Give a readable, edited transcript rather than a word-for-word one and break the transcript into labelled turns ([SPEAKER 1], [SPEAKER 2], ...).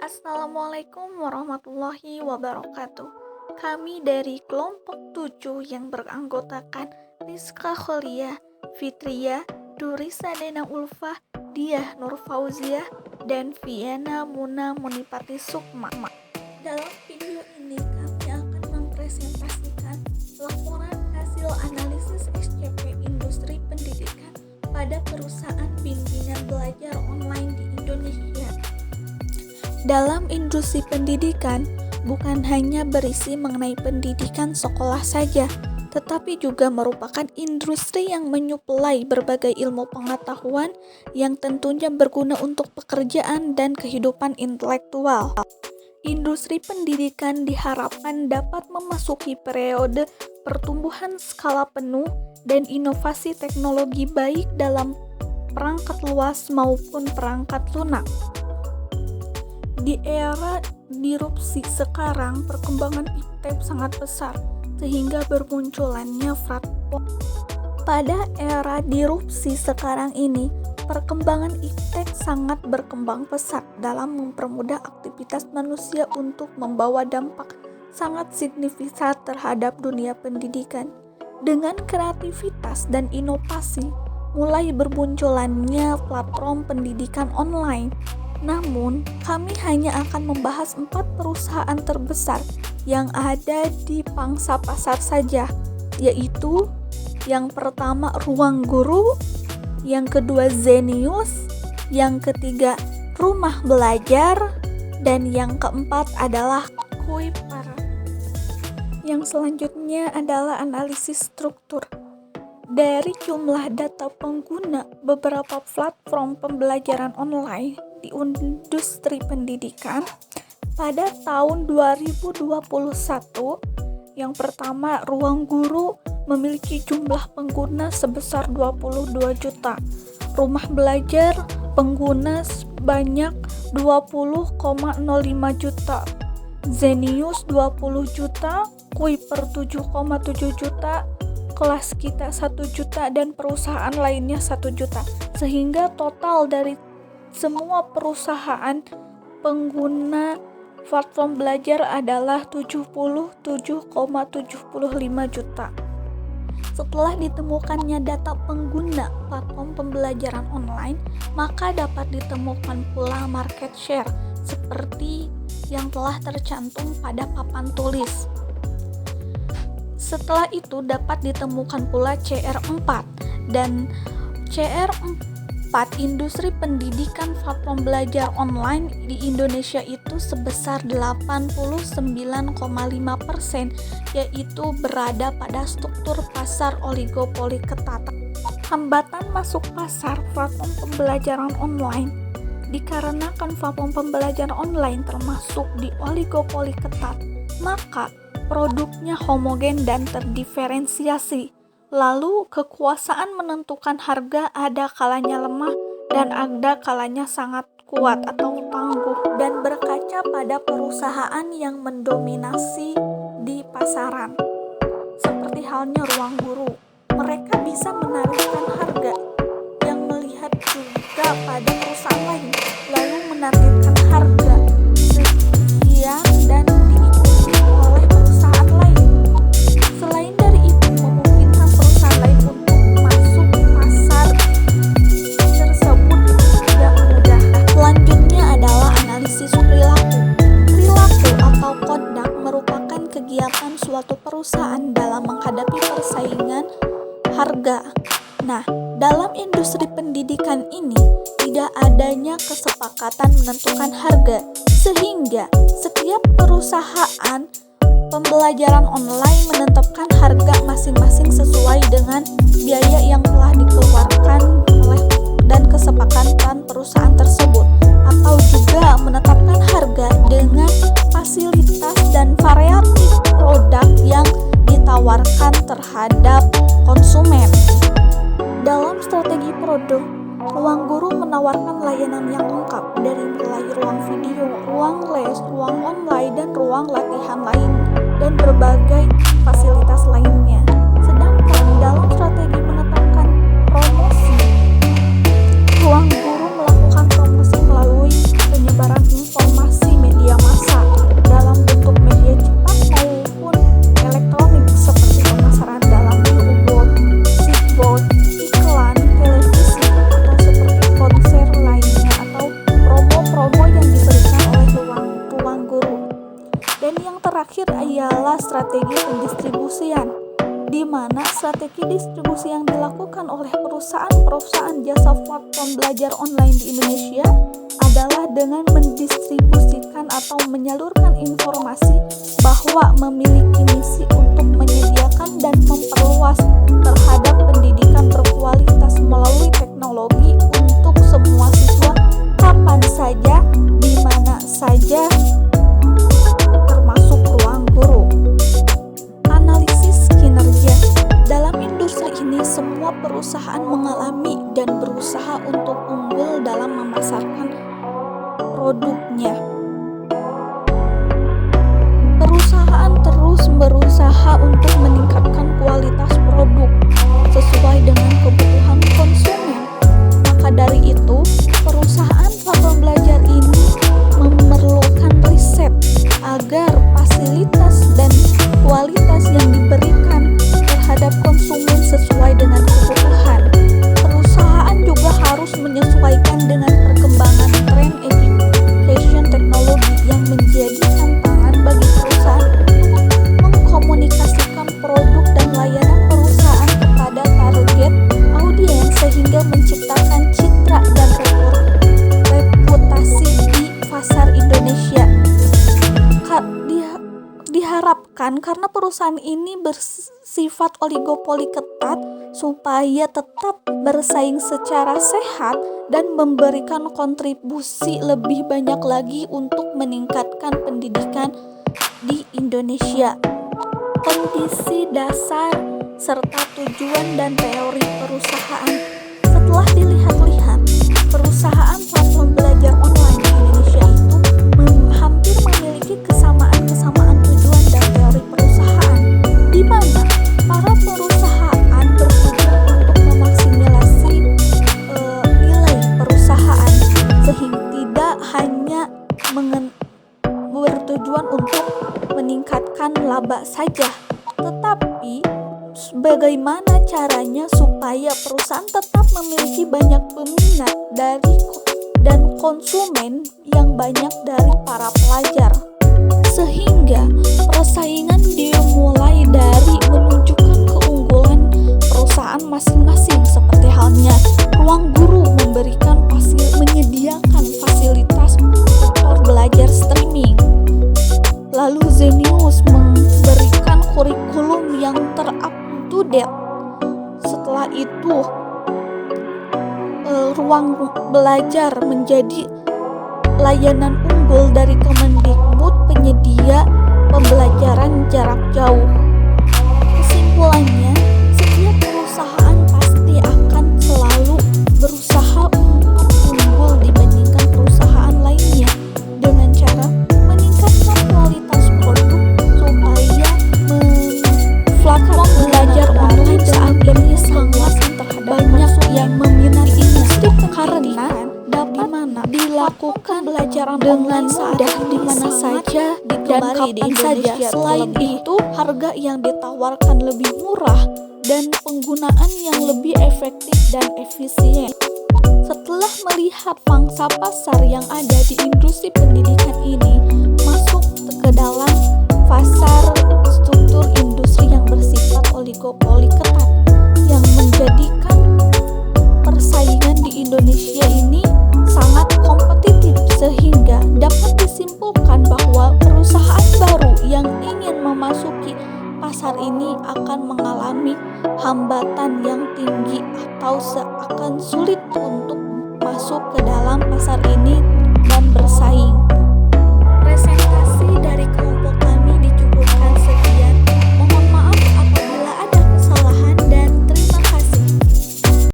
[SPEAKER 1] Assalamualaikum warahmatullahi wabarakatuh. Kami dari kelompok 7 yang beranggotakan Rizka Kholia, Fitria, Durisa Dena Ulfa, Diah Nur Fauziah, dan Viana Muna Munipati Sukma. Dalam video ini kami akan mempresentasikan laporan hasil analisis SCP Industri Pendidikan pada perusahaan bimbingan belajar online di Indonesia. Dalam industri pendidikan, bukan hanya berisi mengenai pendidikan sekolah saja, tetapi juga merupakan industri yang menyuplai berbagai ilmu pengetahuan yang tentunya berguna untuk pekerjaan dan kehidupan intelektual. Industri pendidikan diharapkan dapat memasuki periode pertumbuhan skala penuh dan inovasi teknologi baik dalam perangkat luas maupun perangkat lunak. Di era disrupsi sekarang, perkembangan iptek sangat besar, sehingga bermunculannya platform. Pada era disrupsi sekarang ini, perkembangan iptek sangat berkembang pesat dalam mempermudah aktivitas manusia untuk membawa dampak sangat signifikan terhadap dunia pendidikan. Dengan kreativitas dan inovasi, mulai bermunculannya platform pendidikan online. Namun, kami hanya akan membahas 4 perusahaan terbesar yang ada di pangsa pasar saja, yaitu yang pertama Ruang Guru, yang kedua Zenius, yang ketiga Rumah Belajar, dan yang keempat adalah Kuiper. Yang selanjutnya adalah analisis struktur. Dari jumlah data pengguna beberapa platform pembelajaran online di industri pendidikan pada tahun 2021, yang pertama Ruang Guru memiliki jumlah pengguna sebesar 22 juta, Rumah Belajar pengguna sebanyak 20,05 juta, Zenius 20 juta, Kuiper 7,7 juta, Kelas Kita 1 juta, dan perusahaan lainnya 1 juta, sehingga total dari semua perusahaan pengguna platform belajar adalah 77,75 juta. Setelah ditemukannya data pengguna platform pembelajaran online, maka dapat ditemukan pula market share seperti yang telah tercantum pada papan tulis. Setelah itu dapat ditemukan pula CR4, dan CR4 industri pendidikan platform belajar online di Indonesia itu sebesar 89,5%, yaitu berada pada struktur pasar oligopoli ketat. Hambatan masuk pasar platform pembelajaran online dikarenakan platform pembelajaran online termasuk di oligopoli ketat, maka produknya homogen dan terdiferensiasi. Lalu kekuasaan menentukan harga ada kalanya lemah dan ada kalanya sangat kuat atau tangguh. Dan berkaca pada perusahaan yang mendominasi di pasaran, seperti halnya Ruang Guru, mereka bisa menarikkan harga yang melihat juga pada perusahaan lain, lalu menargetkan harga sekian dan diikuti oleh perusahaan lain. Selain dari itu, memungkinkan perusahaan lain untuk masuk pasar tersebut tidak mudah. Selanjutnya adalah analisis perilaku. Perilaku atau conduct merupakan kegiatan suatu perusahaan dalam menghadapi persaingan harga. Nah, dalam industri pendidikan ini tidak adanya kesepakatan menentukan harga, sehingga setiap perusahaan pembelajaran online menetapkan harga masing-masing sesuai dengan biaya yang telah dikeluarkan oleh dan kesepakatan perusahaan tersebut, atau juga menetapkan harga dengan fasilitas dan variatif produk yang ditawarkan terhadap konsumen. Dalam strategi produk, Ruang Guru menawarkan layanan yang lengkap dari mulai ruang video, ruang les, ruang online, dan ruang latihan lain, dan berbagai fasilitas lainnya. Sedangkan dalam strategi menetapkan promosi, Ruang Guru melakukan promosi melalui penyebaran informasi promo yang diberikan oleh ruang guru. Dan yang terakhir ialah strategi pendistribusian, di mana strategi distribusi yang dilakukan oleh perusahaan jasa platform belajar online di Indonesia adalah dengan mendistribusikan atau menyalurkan informasi bahwa memiliki misi untuk menyediakan dan memperluas terhadap pendidikan berkualitas melalui teknologi untuk semua siswa kapan saja, di mana saja, termasuk ruang guru. Analisis kinerja. Dalam industri ini, semua perusahaan mengalami dan berusaha untuk unggul dalam memasarkan produknya. Perusahaan terus berusaha untuk meningkatkan kualitas produk sesuai dengan kebutuhan konsumen. Maka dari itu, perusahaan platform belajar ini memerlukan riset agar fasilitas dan kualitas yang diberikan terhadap konsumen sesuai dengan kebutuhan. Perusahaan juga harus menyesuaikan dengan perkembangan tren education teknologi yang menjadi tantangan bagi perusahaan untuk mengkomunikasikan produk dan layanan perusahaan kepada target audiens sehingga menciptakan citra dan reputasi di pasar Indonesia. Diharapkan karena perusahaan ini bersifat oligopoli ketat supaya tetap bersaing secara sehat dan memberikan kontribusi lebih banyak lagi untuk meningkatkan pendidikan di Indonesia. Kondisi dasar serta tujuan dan teori perusahaan. Setelah dilihat-lihat, perusahaan platform belajar online di Indonesia itu hampir memiliki kesamaan tujuan dan teori perusahaan, di mana para perusahaan bertujuan untuk memaksimalisi nilai perusahaan, sehingga tidak hanya bertujuan untuk meningkatkan laba saja, tetapi bagaimana caranya supaya perusahaan tetap memiliki banyak peminat dan konsumen yang banyak dari para pelajar, sehingga persaingan dimulai dari menunjukkan keunggulan perusahaan masing-masing, seperti halnya ruang guru menyediakan fasilitas tutor belajar streaming, lalu Zenius memberikan kurikulum yang ter-up-to-date. Setelah itu ruang belajar menjadi layanan unggul dari Kemendikbud penyedia pembelajaran jarak jauh. Kesimpulannya, setiap perusahaan pasti akan selalu berusaha untuk unggul dibandingkan perusahaan lainnya dengan cara meningkatkan kualitas produk supaya platform belajar online saat ini sangat banyak yang meminatinya karena dapat dilakukan pelajaran dengan mudah di mana saja dan kapan saja. Selain itu, harga yang ditawarkan lebih murah dan penggunaan yang lebih efektif dan efisien. Setelah melihat pangsa pasar yang ada di industri pendidikan ini masuk ke dalam pasar struktur industri yang bersifat oligopoli ketat yang menjadikan persaingan di Indonesia ini sangat kompetitif, sehingga dapat disimpulkan bahwa perusahaan baru yang ingin memasuki pasar ini akan mengalami hambatan yang tinggi atau seakan sulit untuk masuk ke dalam pasar ini dan bersaing